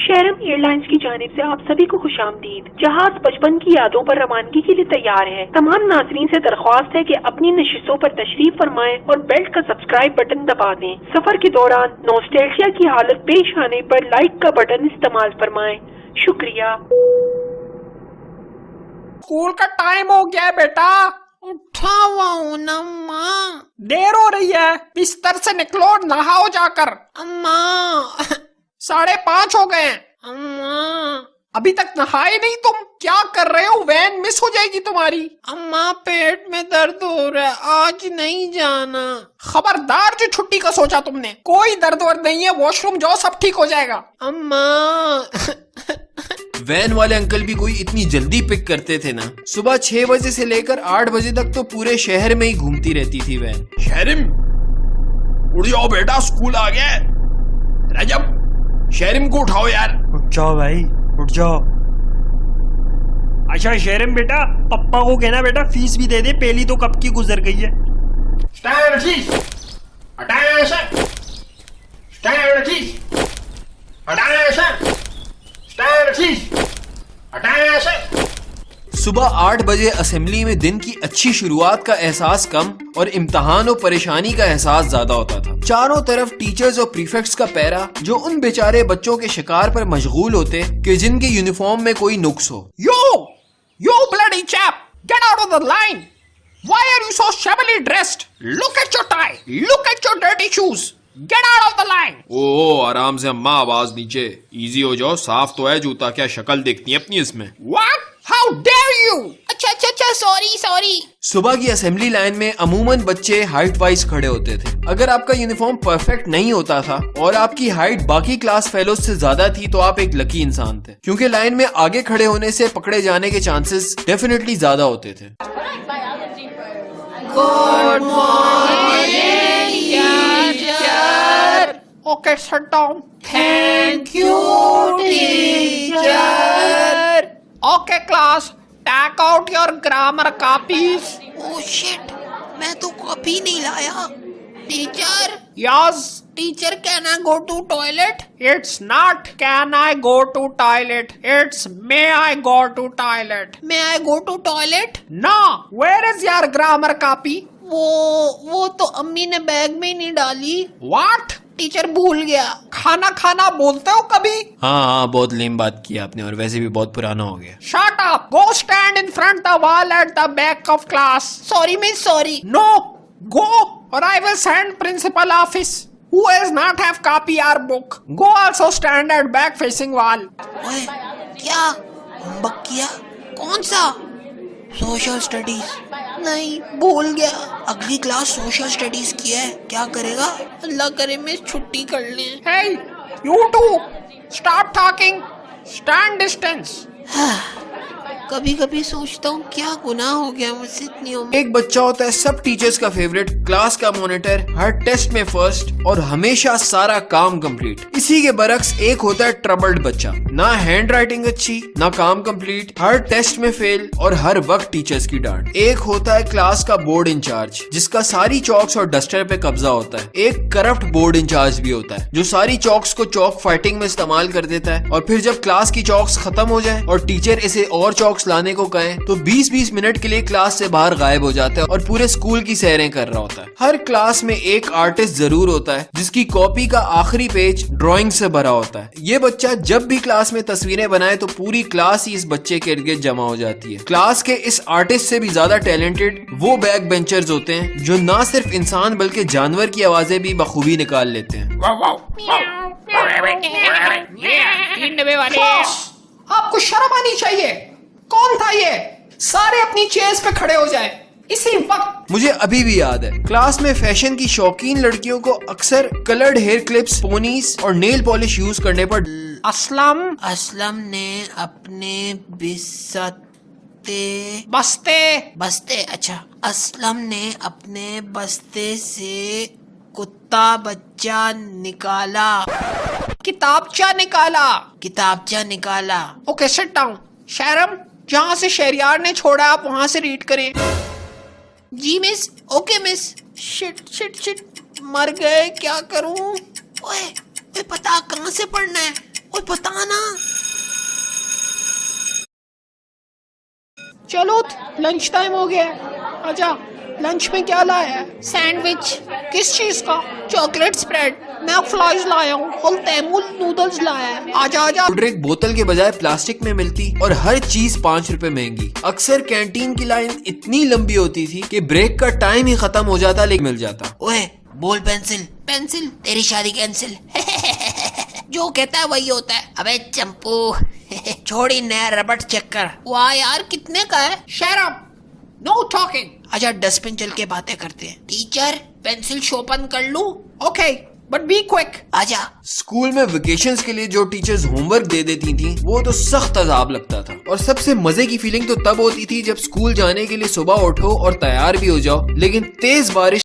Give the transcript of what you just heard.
शहरम airlines की जानिब से आप सभी को खुशामदीद। जहाज बचपन की यादों पर रवानगी के लिए तैयार है। तमाम नाजरीन से दरख्वास्त है कि अपनी नशिस्तों पर तशरीफ फरमाएं और बेल्ट का सब्सक्राइब बटन दबा दें। सफर के दौरान नॉस्टैल्जिया की हालत पेश आने पर लाइक का बटन इस्तेमाल फरमाएं। शुक्रिया। स्कूल का टाइम हो गया है बेटा। उठा हुआ हूँ ना अम्मा। देर हो रही है, बिस्तर से निकलो, नहाओ जाकर। अम्मा 5:30 हो गए हैं। अम्मा अभी तक नहाए नहीं तुम? क्या कर रहे हो? वैन मिस हो जाएगी तुम्हारी। अम्मा पेट में दर्द हो रहा है, आज नहीं जाना। खबरदार, जो छुट्टी का सोचा तुमने। कोई दर्द वर्द नहीं है, वॉशरूम जाओ, सब ठीक हो जाएगा। अम्मा वैन वाले अंकल भी कोई इतनी जल्दी पिक करते थे ना। सुबह 6 बजे से लेकर 8 बजे तक तो पूरे शहर में ही घूमती रहती थी वैन। शहरिम उठ जाओ बेटा, स्कूल आ गया। रजब, शहरिम को उठाओ यार। उठ जाओ भाई, उठ जाओ। अच्छा शहरिम बेटा, पप्पा को कहना बेटा फीस भी दे दे, पहली तो कब की गुजर गई है। सुबह 8 बजे असेंबली में दिन की अच्छी शुरुआत का एहसास कम और इम्तिहान और परेशानी का एहसास ज्यादा होता था। चारों तरफ टीचर्स और प्रीफेक्ट्स का पैरा जो उन बेचारे बच्चों के शिकार पर मशगूल होते कि जिनके यूनिफॉर्म में कोई नुक्स हो। You bloody chap, get out of the line. Why are you so shabbily dressed? Look at your tie, look at your dirty shoes. Get out of the line. ओ आराम से अम्मा, आवाज नीचे। इजी हो जाओ, साफ तो है जूता, क्या शक्ल देखती है अपनी इसमें। What? How dare you? अच्छा सॉरी। सुबह की असेंबली लाइन में अमूमन बच्चे हाइट वाइज खड़े होते थे। अगर आपका यूनिफॉर्म परफेक्ट नहीं होता था और आपकी हाइट बाकी क्लास फेलोज से ज्यादा थी तो आप एक लकी इंसान थे, क्योंकि लाइन में आगे खड़े होने से पकड़े जाने के चांसेस डेफिनेटली ज्यादा होते थे। Good morning teacher. Okay, sit down. Thank you teacher. Okay, class, take out your grammar copies. Oh shit, मैं तो कॉपी नहीं लाया। Teacher Yes, teacher can I go to toilet? it's not can I go to toilet. It's may I go to toilet. May I go to toilet? No, where is your grammar copy? वो तो अम्मी ने bag में ही नहीं डाली। What? Teacher भूल गया। खाना बोलते हो कभी? हाँ, बहुत लेम बात की आपने, और वैसे भी बहुत पुराना हो गया। Shut up. Go stand in front the wall at the back of class. Sorry miss sorry. No, go or I will send principal office. Who has not have copy our book? Go also stand at back facing wall. ओए क्या homework किया? कौन सा? Social studies. नहीं, भूल गया। अगली class social studies की है, क्या करेगा? अल्लाह करे मिस छुट्टी कर लें। Hey, you two, stop talking. Stand distance. कभी कभी सोचता हूँ क्या गुनाह हो गया मुझसे इतनी उम्र। एक बच्चा होता है सब टीचर्स का फेवरेट, क्लास का मॉनिटर, हर टेस्ट में फर्स्ट और हमेशा सारा काम कंप्लीट। इसी के बरक्स एक होता है ट्रबल्ड बच्चा, ना हैंड राइटिंग अच्छी, ना काम कंप्लीट, हर टेस्ट में फेल और हर वक्त टीचर्स की डांट। एक होता है क्लास का बोर्ड इंचार्ज, जिसका सारी चौक्स और डस्टर पे कब्जा होता है। एक करप्ट बोर्ड इंचार्ज भी होता है जो सारी चौक्स को चौक फाइटिंग में इस्तेमाल कर देता है, और फिर जब क्लास की चौक्स खत्म हो जाए और टीचर इसे और चौक्स लाने को कहें तो 20-20 मिनट के लिए क्लास से बाहर गायब हो जाता है और पूरे स्कूल की सैरें कर रहा होता है। हर क्लास में एक आर्टिस्ट जरूर होता है जिसकी कॉपी का आखिरी पेज ड्राइंग से भरा होता है। ये बच्चा जब भी क्लास में तस्वीरें बनाए तो पूरी क्लास ही इस बच्चे के इर्द गिर्द जमा हो जाती है। क्लास के इस आर्टिस्ट से भी ज्यादा टैलेंटेड वो बैक बेंचर्स होते हैं जो ना सिर्फ इंसान बल्कि जानवर की आवाजें भी बखूबी निकाल लेते हैं। आपको शर्म आनी चाहिए। कौन था ये? सारे अपनी चेयर्स पे खड़े हो जाए इसी वक्त। मुझे अभी भी याद है क्लास में फैशन की शौकीन लड़कियों को अक्सर कलर्ड हेयर क्लिप्स, पोनीस और नेल पॉलिश यूज करने पर असलम ने अपने बस्ते अच्छा, असलम ने अपने बस्ते से कुत्ता बच्चा निकाला। किताबचा निकाला। Okay, sit down. शहरम, जहाँ से शहरियार ने छोड़ा आप वहाँ से रीड करें। जी मिस। Okay miss. शिट मर गए, क्या करूं? ओए पता कहाँ से पढ़ना है? ओए बताना। चलो लंच टाइम हो गया है, आजा। लंच में क्या लाया है? सैंडविच। किस चीज का? Chocolate spread. मैं फ्लाइज लाया हूँ और तैमूर नूडल्स लाया है। आजा आजा। कोल्ड ड्रिंक बोतल के बजाय प्लास्टिक में मिलती और हर चीज 5 रुपए महंगी। अक्सर कैंटीन की लाइन इतनी लंबी होती थी कि ब्रेक का टाइम ही खत्म हो जाता लेकिन मिल जाता। ओए बोल पेंसिल। पेंसिल तेरी शादी कैंसिल। जो कहता है वही होता है। अबे चंपू छोड़ी नया रबड़ चेक कर। वाह यार कितने का है? Shut up! No talking! आजा डस्टबिन चल के बातें करते हैं। टीचर पेंसिल शोपन कर लूं? Okay, but be quick! आजा। स्कूल में वेकेशंस के लिए जो टीचर्स होमवर्क दे देती थी वो तो सख्त अजाब लगता था। और सबसे मजे की फीलिंग तो तब होती थी जब स्कूल जाने के लिए सुबह उठो और तैयार भी हो जाओ, लेकिन तेज बारिश